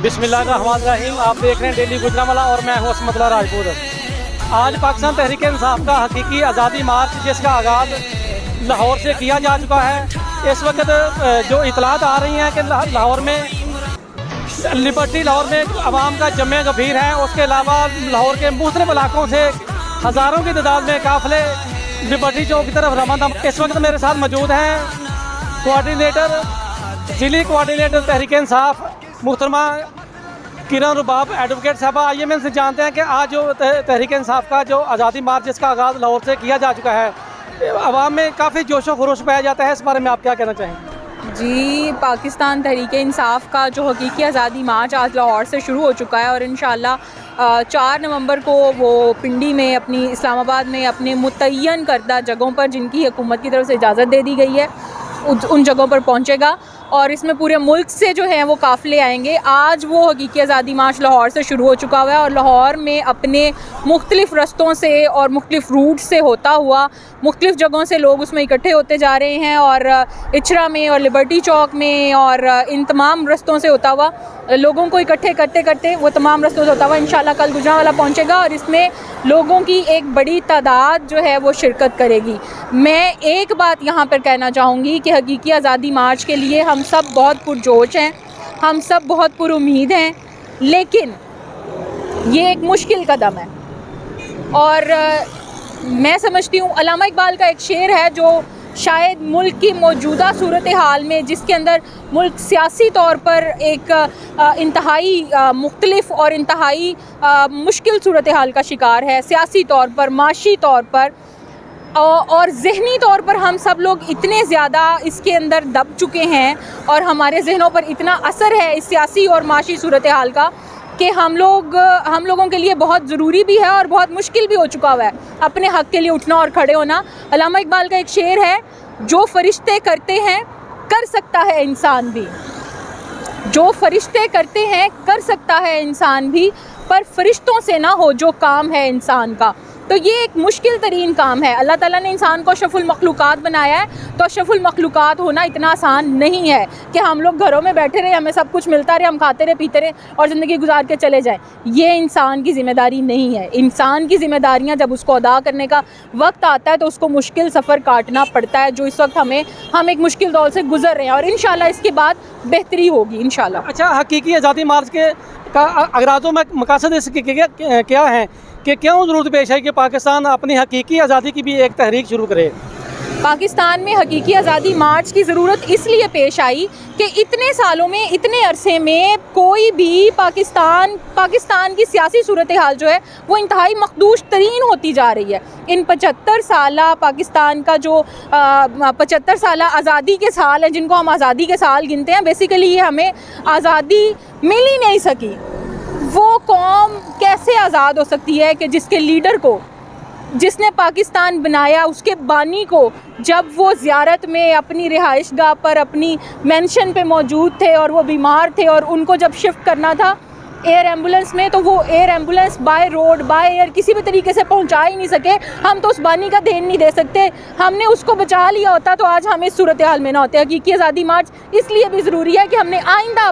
बिस्मिल्लाहिर्रहमानिर्रहीम। आप देख रहे हैं डेली गुजरांवाला और मैं हूं असमतुल्लाह राजपूत। आज पाकिस्तान तहरीक इंसाफ का हकीकी आज़ादी मार्च जिसका आगाज़ लाहौर से किया जा चुका है। इस वक्त जो इतलात आ रही हैं कि लाहौर में लिबर्टी लाहौर में आवाम का जमे गफीर है। उसके अलावा लाहौर के मुख्तलिफ इलाकों से हज़ारों की तादाद में काफ़िले लिबर्टी चौक की तरफ रवाना। इस वक्त मेरे साथ मौजूद हैं कोऑर्डिनेटर ज़िली कोऑर्डिनेटर तहरीक इंसाफ मुहतरमा किरण रुबाब एडवोकेट साहबा। आइए मैं इनसे जानते हैं कि आज जो तहरीक इंसाफ का जो आज़ादी मार्च जिसका आगाज़ लाहौर से किया जा चुका है, आवाम में काफ़ी जोशो खरोश पाया जाता है, इस बारे में आप क्या कहना चाहेंगे? जी, पाकिस्तान तहरीक इंसाफ का जो हकीकी आज़ादी मार्च आज लाहौर से शुरू हो चुका है और इंशाअल्लाह 4 नवंबर को वो पिंडी में अपनी इस्लामाबाद में अपने मुतय्यन करदा जगहों पर जिनकी हुकूमत की तरफ से इजाज़त दे दी गई है उन जगहों पर पहुंचेगा और इसमें पूरे मुल्क से जो हैं वो काफ़िले आएंगे। आज वो हकीकी आज़ादी मार्च लाहौर से शुरू हो चुका हुआ है और लाहौर में अपने मुख्तलिफ़ रस्तों से और मुख्तलिफ़ रूट से होता हुआ मुख्तलिफ़ जगहों से लोग उसमें इकट्ठे होते जा रहे हैं और इचरा में और लिबर्टी चौक में और इन तमाम रस्तों से होता हुआ लोगों को इकट्ठे करते करते वो तमाम रस्तों से होता हुआ इंशाल्लाह कल गुजरांवाला पहुंचेगा और इसमें लोगों की एक बड़ी तादाद जो है वो शिरकत करेगी। मैं एक बात यहाँ पर कहना चाहूँगी कि हकीकी आज़ादी मार्च के लिए हम सब बहुत पुरजोश हैं, हम सब बहुत पुरुमीद हैं, लेकिन ये एक मुश्किल कदम है और मैं समझती हूँ अल्लामा इकबाल का एक शेर है जो शायद मुल्क की मौजूदा सूरत हाल में जिसके अंदर मुल्क सियासी तौर पर एक इंतहाई मुख्तलिफ और इंतहाई मुश्किल सूरत हाल का शिकार है, सियासी तौर पर, माशी तौर पर और ज़हनी तौर पर हम सब लोग इतने ज़्यादा इसके अंदर दब चुके हैं और हमारे जहनों पर इतना असर है इस सियासी और माशी सूरत हाल का कि हम लोगों के लिए बहुत ज़रूरी भी है और बहुत मुश्किल भी हो चुका हुआ है अपने हक़ के लिए उठना और खड़े होना। अल्लामा इकबाल का एक शेर है, जो फरिश्ते करते हैं कर सकता है इंसान भी, जो फरिश्ते करते हैं कर सकता है इंसान भी, पर फरिश्तों से ना हो जो काम है इंसान का। तो ये एक मुश्किल तरीन काम है। अल्लाह ताला ने इंसान को अशरफुल मखलूक़ात बनाया है, तो अशरफुल मखलूक़ात होना इतना आसान नहीं है कि हम लोग घरों में बैठे रहे, हमें सब कुछ मिलता रहे, हम खाते रहे पीते रहे और ज़िंदगी गुजार के चले जाएं। ये इंसान की ज़िम्मेदारी नहीं है। इंसान की ज़िम्मेदारियाँ जब उसको अदा करने का वक्त आता है तो उसको मुश्किल सफ़र काटना पड़ता है, जो इस वक्त हम एक मुश्किल दौर से गुजर रहे हैं और इंशाल्लाह इसके बाद बेहतरी होगी इंशाल्लाह। अच्छा, हकीकी आज़ादी मार्च का अगराज़ों में मकासद इसके क्या है कि क्यों ज़रूरत पेश है कि पाकिस्तान अपनी हकीकी आज़ादी की भी एक तहरीक शुरू करे? पाकिस्तान में हकीकी आज़ादी मार्च की ज़रूरत इसलिए पेश आई कि इतने सालों में, इतने अरसे में कोई भी पाकिस्तान की सियासी सूरत हाल जो है वो इंतहाई मखदूश तरीन होती जा रही है। इन 75 साल पाकिस्तान का जो 75 साल आज़ादी के साल हैं जिनको हम आज़ादी के साल गिनते हैं, बेसिकली ये हमें आज़ादी मिल ही नहीं सकी। वो कौम कैसे आज़ाद हो सकती है कि जिसके लीडर को, जिसने पाकिस्तान बनाया, उसके बानी को जब वो ज़ियारत में अपनी रिहाइशगाह पर अपनी मेंशन पे मौजूद थे और वो बीमार थे और उनको जब शिफ्ट करना था एयर एम्बुलेंस में, तो वो air ambulance by road by air किसी भी तरीके से पहुंचा ही नहीं सके। हम तो उस बानी का देन नहीं दे सकते, हमने उसको बचा लिया होता तो आज हम इस सूरत हाल में ना होते। हकीकी आज़ादी मार्च इसलिए भी ज़रूरी है कि हमने आइंदा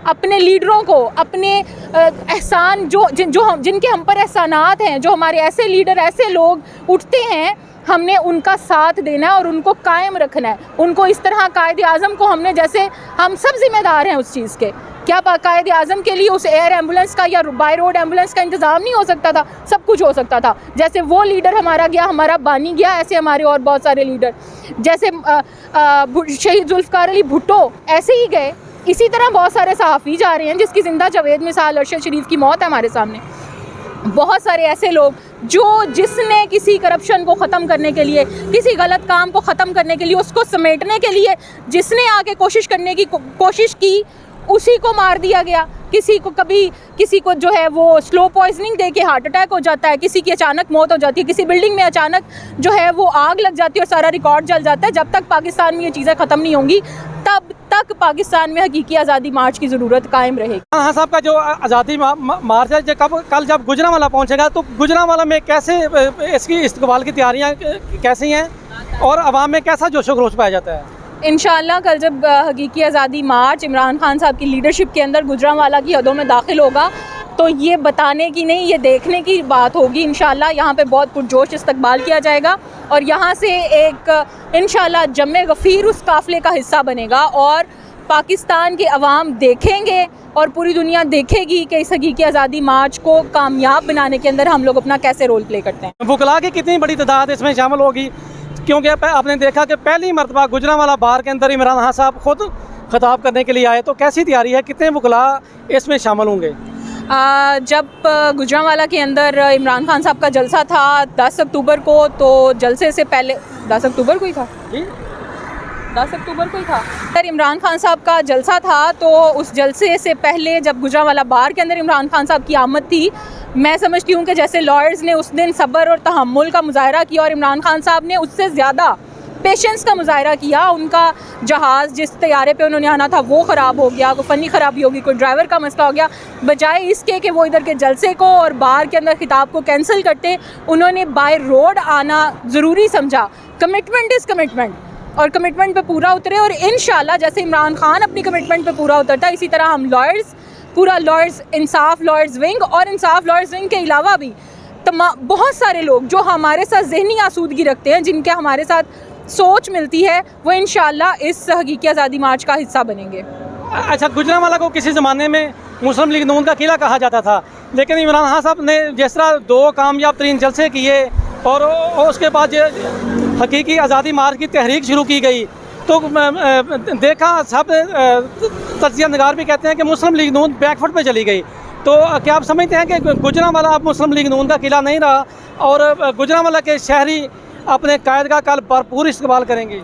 अपने लीडरों को, अपने एहसान जिनके हम पर एहसानात हैं, जो हमारे ऐसे लीडर, ऐसे लोग उठते हैं, हमने उनका साथ देना है और उनको कायम रखना है। उनको इस तरह कायद आज़म को हमने, जैसे हम सब जिम्मेदार हैं उस चीज़ के, क्या कायद आज़म के लिए उस एयर एम्बुलेंस का या बाय रोड एम्बुलेंस का इंतज़ाम नहीं हो सकता था? सब कुछ हो सकता था। जैसे वो लीडर हमारा गया, हमारा बानी गया, ऐसे हमारे और बहुत सारे लीडर, जैसे शहीद जुल्फ़िकार अली भुट्टो ऐसे ही गए। इसी तरह बहुत सारे सहाफ़ी जा रहे हैं जिसकी ज़िंदा जवेद मिसाल अरशद शरीफ की मौत है हमारे सामने। बहुत सारे ऐसे लोग जिसने किसी करप्शन को ख़त्म करने के लिए, किसी गलत काम को ख़त्म करने के लिए, उसको समेटने के लिए जिसने आके कोशिश की उसी को मार दिया गया। किसी को जो है वो स्लो पॉइजनिंग दे के हार्ट अटैक हो जाता है, किसी की अचानक मौत हो जाती है, किसी बिल्डिंग में अचानक जो है वो आग लग जाती है और सारा रिकॉर्ड जल जाता है। जब तक पाकिस्तान में ये चीज़ें ख़त्म नहीं होंगी तब तक पाकिस्तान में हकीकी आज़ादी मार्च की ज़रूरत कायम रहेगी। हाँ साहब, का जो आज़ादी मार्च है कल जब गुजरांवाला पहुँचेगा तो गुजरांवाला में कैसे इसकी इस्तकबाल की तैयारियाँ कैसी हैं और आवाम में कैसा जोशो खरोश पाया जाता है? इंशाअल्लाह कल जब हकीकी आज़ादी मार्च इमरान खान साहब की लीडरशिप के अंदर गुजरांवाला की हदों में दाखिल होगा तो ये बताने की नहीं, ये देखने की बात होगी। इंशाअल्लाह यहाँ पे बहुत पुरजोश इस्तकबाल किया जाएगा और यहाँ से एक इंशाअल्लाह जम्मे गफ़ीर उस काफ़िले का हिस्सा बनेगा और पाकिस्तान के अवाम देखेंगे और पूरी दुनिया देखेगी कि इस हकीकी आज़ादी मार्च को कामयाब बनाने के अंदर हम लोग अपना कैसे रोल प्ले करते हैं। वकला की कितनी बड़ी तादाद इसमें शामिल होगी, क्योंकि आपने देखा कि पहली मरतबा गुजरांवाला बार के अंदर इमरान खान साहब खुद खिताब करने के लिए आए, तो कैसी तैयारी है, कितने वकला इसमें शामिल होंगे? जब गुजरांवाला के अंदर इमरान खान साहब का जलसा था 10 अक्टूबर को, तो जलसे से पहले 10 अक्टूबर को ही था जी, 10 अक्टूबर को ही था सर इमरान खान साहब का जलसा था। तो उस जलसे से पहले जब गुजरांवाला बार के अंदर इमरान खान साहब की आमद थी, मैं समझती हूँ कि जैसे लॉयर्स ने उस दिन सब्र और तहम्मुल का मुजाहरा किया और इमरान खान साहब ने उससे ज़्यादा पेशेंस का मुजाहरा किया। उनका जहाज़ जिस तैयारे पे उन्होंने आना था वो ख़राब हो गया, कोई फ़नी ख़राबी होगी, कोई ड्राइवर का मसला हो गया, बजाय इसके कि वो इधर के जलसे को और बार के अंदर खिताब को कैंसिल करते, उन्होंने बाय रोड आना ज़रूरी समझा। कमिटमेंट इज़ कमिटमेंट और कमिटमेंट पे पूरा उतरे और इंशाअल्लाह जैसे इमरान खान अपनी कमिटमेंट पे पूरा उतरता, इसी तरह हम लॉयर्स, पूरा लॉयर्स इंसाफ लॉयर्स विंग और इंसाफ लॉयर्स विंग के अलावा भी बहुत सारे लोग जो हमारे साथ ज़हनी आसूदगी रखते हैं, जिनके हमारे साथ सोच मिलती है, वो इंशाअल्लाह इस हकीकी आज़ादी मार्च का हिस्सा बनेंगे। अच्छा, गुजरांवाला को किसी ज़माने में मुस्लिम लीग नून का किला कहा जाता था, लेकिन इमरान खान साहब ने जिस तरह 2 कामयाब तरीन जलसे किए और उसके बाद हकीकी आज़ादी मार्च की तहरीक शुरू की गई, तो देखा सब तज्जिया नगार भी कहते हैं कि मुस्लिम लीग नून बैकफुट पे चली गई। तो क्या आप समझते हैं कि गुजरांवाला अब मुस्लिम लीग नून का किला नहीं रहा और गुजरांवाला के शहरी अपने कायद का कल भरपूर इस्तेमाल करेंगे?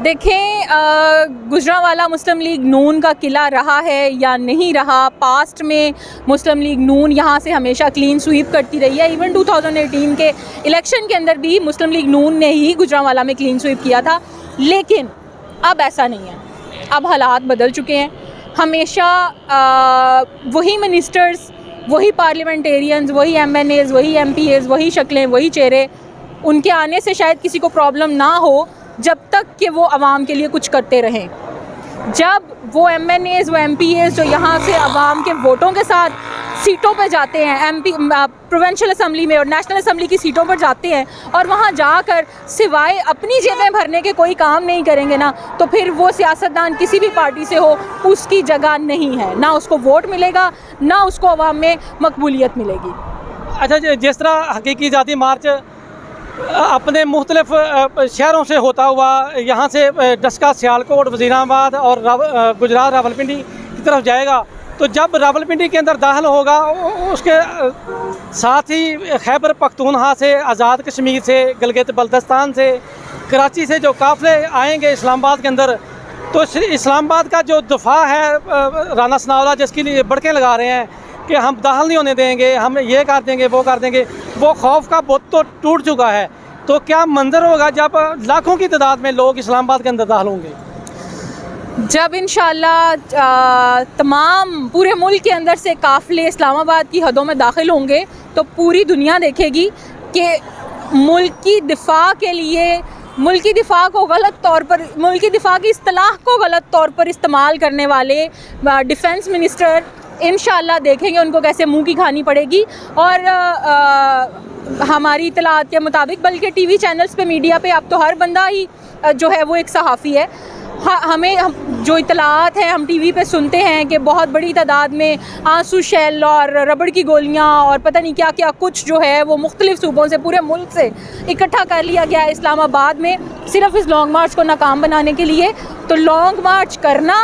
देखें, गुजरांवाला मुस्लिम लीग नून का किला रहा है या नहीं रहा, पास्ट में मुस्लिम लीग नून यहाँ से हमेशा क्लीन स्वीप करती रही है। इवन 2018 के इलेक्शन के अंदर भी मुस्लिम लीग नून ने ही गुजरांवाला में क्लीन स्वीप किया था, लेकिन अब ऐसा नहीं है। अब हालात बदल चुके हैं। हमेशा वही मिनिस्टर्स, वही पार्लियामेंटेरियंस, वही MNAs, वही MPAs, वही शक्लें, वही चेहरे, उनके आने से शायद किसी को प्रॉब्लम ना हो जब तक कि वो आवाम के लिए कुछ करते रहें। जब वो MNAs, वो MPAs जो यहाँ से आवाम के वोटों के साथ सीटों पर जाते हैं, प्रोविंशियल असम्बली में और नेशनल असम्बली की सीटों पर जाते हैं और वहाँ जाकर सिवाय अपनी जेबें भरने के कोई काम नहीं करेंगे ना, तो फिर वो सियासतदान किसी भी पार्टी से हो, उसकी जगह नहीं है, ना उसको वोट मिलेगा, ना उसको आवाम में मकबूलियत मिलेगी। अच्छा, जिस तरह हकीकी आज़ादी मार्च अपने मुख्तलिफ शहरों से होता हुआ यहाँ से डस्का, सियालकोट, वज़ीराबाद और गुजरात रावलपिंडी की तरफ जाएगा, तो जब रावलपिंडी के अंदर दाखिल होगा उसके साथ ही खैबर पख्तूनख्वा से, आज़ाद कश्मीर से, गिलगित बल्तिस्तान से, कराची से जो काफ़िले आएंगे इस्लामाबाद के अंदर, तो इस्लामाबाद का जो दफा है राना सनाउल्लाह जिसके लिए बड़के लगा रहे हैं कि हम दाखिल नहीं होने देंगे, हम ये कर देंगे, वो कर देंगे, वो खौफ का बुत तो टूट चुका है। तो क्या मंजर होगा जब लाखों की तादाद में लोग इस्लामाबाद के अंदर दाखिल होंगे? जब इंशाअल्लाह तमाम पूरे मुल्क के अंदर से काफ़िले इस्लामाबाद की हदों में दाखिल होंगे, तो पूरी दुनिया देखेगी कि मुल्क की दिफा के लिए, मुल्की दिफा को गलत तौर पर, मुल्की दिफा की इस्तिलाह को गलत तौर पर इस्तेमाल करने वाले डिफेंस मिनिस्टर इंशाअल्लाह देखेंगे उनको कैसे मुंह की खानी पड़ेगी। और हमारी इतलात के मुताबिक, बल्कि टीवी चैनल्स पे, मीडिया पे अब तो हर बंदा ही जो है वो एक सहाफ़ी है। हम जो इतलात हैं हम टीवी पे सुनते हैं कि बहुत बड़ी तादाद में आंसू शैल और रबड़ की गोलियां और पता नहीं क्या क्या कुछ जो है वो मुख्तलिफ सूबों से, पूरे मुल्क से इकट्ठा कर लिया गया है इस्लामाबाद में सिर्फ इस लॉन्ग मार्च को नाकाम बनाने के लिए। तो लॉन्ग मार्च करना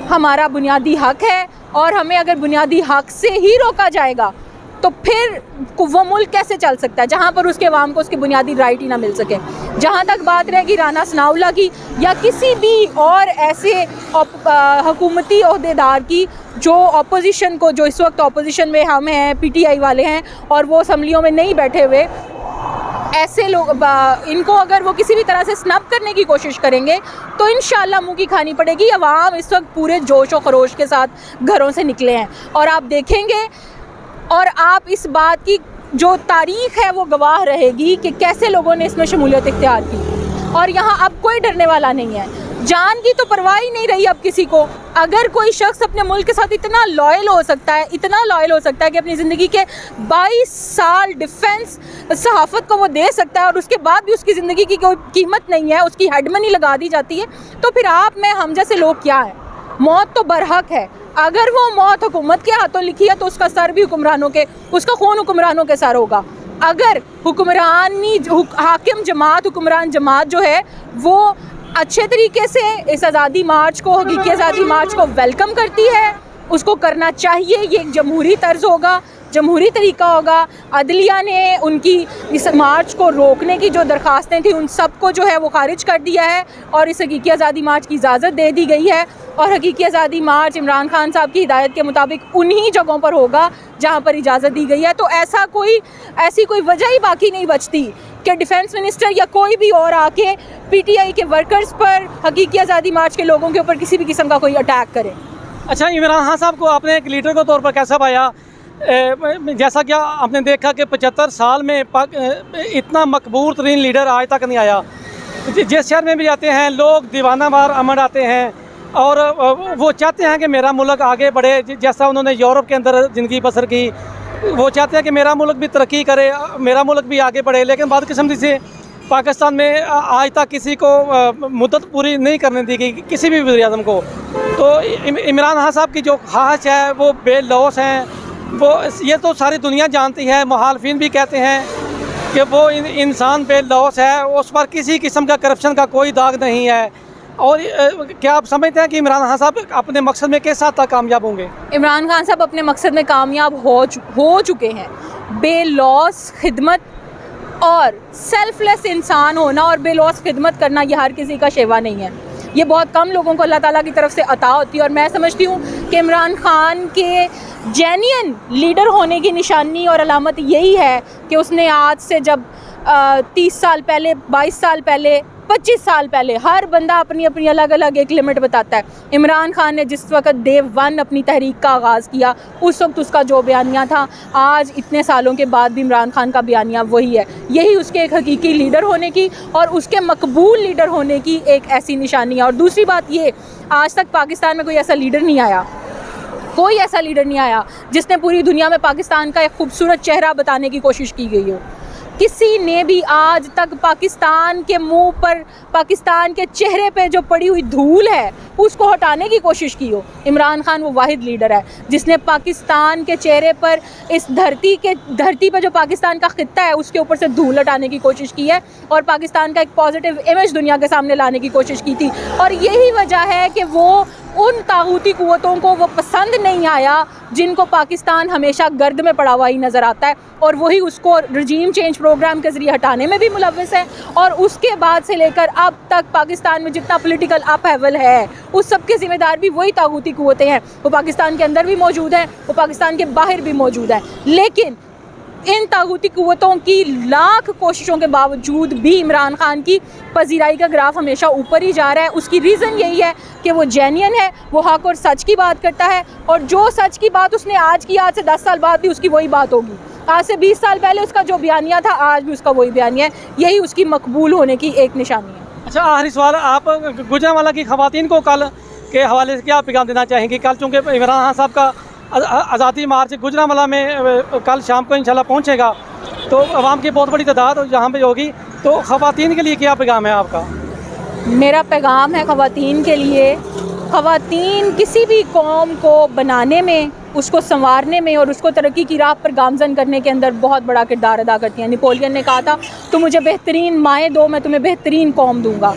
हमारा बुनियादी हक है और हमें अगर बुनियादी हक से ही रोका जाएगा तो फिर वो मुल्क कैसे चल सकता है जहाँ पर उसके अवाम को उसके बुनियादी राइट ही ना मिल सके। जहाँ तक बात रहेगी राना सनाउल्लाह की या किसी भी और ऐसे हुकूमती ओहदेदार की जो अपोजिशन को, जो इस वक्त अपोजिशन में हम हैं, PTI वाले हैं और वो असम्बलियों में नहीं बैठे हुए, ऐसे लोग इनको अगर वो किसी भी तरह से स्नब करने की कोशिश करेंगे तो इंशाअल्लाह मुंह की खानी पड़ेगी। अवाम इस वक्त पूरे जोश और खरोश के साथ घरों से निकले हैं और आप देखेंगे और आप इस बात की जो तारीख़ है वो गवाह रहेगी कि कैसे लोगों ने इसमें शमूलियत इख्तियार की और यहाँ अब कोई डरने वाला नहीं है। जान की तो परवाह ही नहीं रही अब किसी को। अगर कोई शख्स अपने मुल्क के साथ इतना लॉयल हो सकता है, इतना लॉयल हो सकता है कि अपनी ज़िंदगी के 22 साल डिफेंस सहाफ़त को वो दे सकता है और उसके बाद भी उसकी ज़िंदगी की कोई कीमत नहीं है, उसकी हेड मनी लगा दी जाती है, तो फिर आप में हम जैसे लोग क्या हैं? मौत तो बरहक है। अगर वो मौत हुकूमत के हाथों लिखी है तो उसका सर भी हुक्मरानों के, उसका खून हुक्मरानों के सर होगा। अगर हाकिम जमात, हुक्मरान जमात जो है वो अच्छे तरीके से इस आज़ादी मार्च को, हकीकी आज़ादी मार्च को वेलकम करती है, उसको करना चाहिए। ये एक जमहूरी तर्ज होगा, जमहूरी तरीका होगा। अदलिया ने उनकी इस मार्च को रोकने की जो दरख्वास्तें थी उन सब को जो है वो खारिज कर दिया है और इस हकीकी आज़ादी मार्च की इजाज़त दे दी गई है। और हकीकी आज़ादी मार्च इमरान खान साहब की हिदायत के मुताबिक उन्हीं जगहों पर होगा जहाँ पर इजाज़त दी गई है। तो ऐसी कोई वजह ही बाकी नहीं बचती कि डिफेंस मिनिस्टर या कोई भी और आके PTI के वर्कर्स पर, हकीकी आज़ादी मार्च के लोगों के ऊपर किसी भी किस्म का कोई अटैक करे। अच्छा, इमरान खान साहब को आपने एक लीडर के तौर पर कैसा पाया? जैसा कि आपने देखा कि 75 साल में इतना मकबूल तरीन लीडर आज तक नहीं आया। जिस शहर में भी जाते हैं लोग दीवाना मार अमड़ आते हैं और वो चाहते हैं कि मेरा मुल्क आगे बढ़े। जैसा उन्होंने यूरोप के अंदर ज़िंदगी बसर की, वो चाहते हैं कि मेरा मुल्क भी तरक्की करे, मेरा मुल्क भी आगे बढ़े। लेकिन बदकिस्मती से पाकिस्तान में आज तक किसी को मुद्दत पूरी नहीं करने दी गई, किसी भी वज़ीर आज़म को। तो इमरान खान साहब की जो ख्वाहिश है वो बेलौस हैं, वो ये तो सारी दुनिया जानती है। मुखालिफिन भी कहते हैं कि वो इंसान बेलौस है, उस पर किसी किस्म का करप्शन का कोई दाग नहीं है। और क्या आप समझते हैं कि इमरान खान साहब अपने मकसद में किस हद तक कामयाब होंगे? इमरान खान साहब अपने मकसद में कामयाब हो चुके हैं। बेलौस खिदमत और सेल्फलेस इंसान होना और बेलौस खिदमत करना ये हर किसी का शेवा नहीं है। ये बहुत कम लोगों को अल्लाह ताला की तरफ से अता होती है। और मैं समझती हूँ कि इमरान खान के जेन्युइन लीडर होने की निशानी और अलामत यही है कि उसने आज से जब 30 साल पहले, 22 साल पहले, 25 साल पहले, हर बंदा अपनी अपनी अलग अलग एक लिमिट बताता है। इमरान खान ने जिस वक्त डे 1 अपनी तहरीक का आगाज़ किया, उस वक्त उसका जो बयानिया था, आज इतने सालों के बाद भी इमरान खान का बयानिया वही है। यही उसके एक हकीकी लीडर होने की और उसके मकबूल लीडर होने की एक ऐसी निशानी है। और दूसरी बात ये, आज तक पाकिस्तान में कोई ऐसा लीडर नहीं आया, कोई ऐसा लीडर नहीं आया जिसने पूरी दुनिया में पाकिस्तान का एक खूबसूरत चेहरा बताने की कोशिश की गई हो। किसी ने भी आज तक पाकिस्तान के मुंह पर, पाकिस्तान के चेहरे पे जो पड़ी हुई धूल है उसको हटाने की कोशिश की हो। इमरान खान वो वाहिद लीडर है जिसने पाकिस्तान के चेहरे पर, इस धरती पे जो पाकिस्तान का खित्ता है उसके ऊपर से धूल हटाने की कोशिश की है और पाकिस्तान का एक पॉजिटिव इमेज दुनिया के सामने लाने की कोशिश की थी। और यही वजह है कि वो उन तागूती कुव्वतों को वो पसंद नहीं आया जिनको पाकिस्तान हमेशा गर्द में पड़ा हुआ ही नज़र आता है और वही उसको रजीम चेंज प्रोग्राम के ज़रिए हटाने में भी मुलव्वस है। और उसके बाद से लेकर अब तक पाकिस्तान में जितना पॉलिटिकल अपहेवल है उस सब के ज़िम्मेदार भी वही तागूती कुव्वतें हैं। वो पाकिस्तान के अंदर भी मौजूद हैं, वो पाकिस्तान के बाहर भी मौजूद हैं। लेकिन इन तागूती कुव्वतों की लाख कोशिशों के बावजूद भी इमरान खान की पजीराई का ग्राफ हमेशा ऊपर ही जा रहा है। उसकी रीज़न यही है कि वो जेन्युइन है, वो हक और सच की बात करता है और जो सच की बात उसने आज की, आज से 10 साल बाद भी उसकी वही बात होगी। आज से 20 साल पहले उसका जो बयानिया था आज भी उसका वही बयानिया है। यही उसकी मकबूल होने की एक निशानी है। अच्छा, आखिरी सवाल, आप गुजरांवाला की ख़वातीन को कल के हवाले से क्या पैगाम देना चाहेंगे? कल चूँकि इमरान खान साहब का आज़ादी मार्च गुजरांवाला में कल शाम को इंशाल्लाह पहुंचेगा, तो आवाम की बहुत बड़ी तादाद यहाँ पे होगी, तो ख़वातीन के लिए क्या पैगाम है आपका? मेरा पैगाम है ख़वातीन के लिए, ख़वातीन किसी भी कौम को बनाने में, उसको संवारने में और उसको तरक्की की राह पर गामज़न करने के अंदर बहुत बड़ा किरदार अदा करती हैं। नेपोलियन ने कहा था, तुम मुझे बेहतरीन माएँ दो, मैं तुम्हें बेहतरीन कौम दूँगा।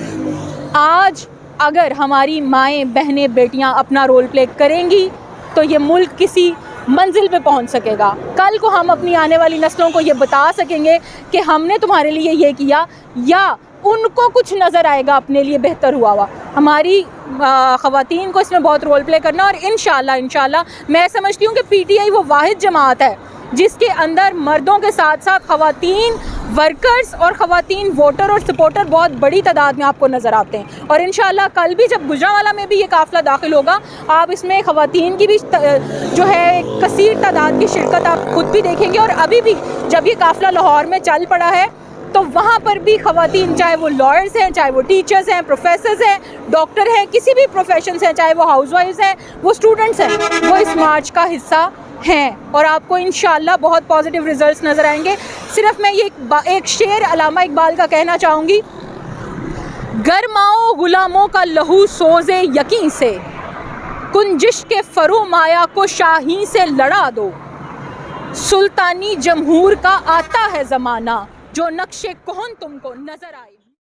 आज अगर हमारी माएँ, बहनें, बेटियाँ अपना रोल प्ले करेंगी तो ये मुल्क किसी मंजिल पे पहुंच सकेगा। कल को हम अपनी आने वाली नस्लों को ये बता सकेंगे कि हमने तुम्हारे लिए ये किया, या उनको कुछ नज़र आएगा अपने लिए बेहतर हुआ। हमारी ख़वातीन को इसमें बहुत रोल प्ले करना और इंशाल्लाह मैं समझती हूँ कि PTI वो वाहिद जमात है जिसके अंदर मर्दों के साथ साथ ख़वातीन वर्कर्स और ख़वातीन वोटर और सपोर्टर बहुत बड़ी तादाद में आपको नज़र आते हैं। और इंशाल्लाह कल भी जब गुजरांवाला में भी ये काफ़िला दाखिल होगा, आप इसमें ख़वातीन की भी जो है कसीर तादाद की शिरकत आप खुद भी देखेंगे। और अभी भी जब ये काफ़िला लाहौर में चल पड़ा है तो वहाँ पर भी ख़वातीन, चाहे वो लॉयर्स हैं, चाहे वो टीचर्स हैं, प्रोफेसर्स हैं, डॉक्टर हैं, किसी भी प्रोफेशन से हैं, चाहे वो हाउसवाइफ्स हैं, वो स्टूडेंट्स हैं, वो इस मार्च का हिस्सा हैं और आपको इंशाल्लाह बहुत पॉजिटिव रिजल्ट्स नज़र आएंगे। सिर्फ मैं ये एक शेर अल्लामा इकबाल का कहना चाहूँगी, गरमाओ गुलामों का लहू सोज़े यकीन से, कुंजिश के फरो माया को शाही से लड़ा दो, सुल्तानी जमहूर का आता है ज़माना, जो नक्शे कौन तुमको नज़र आए।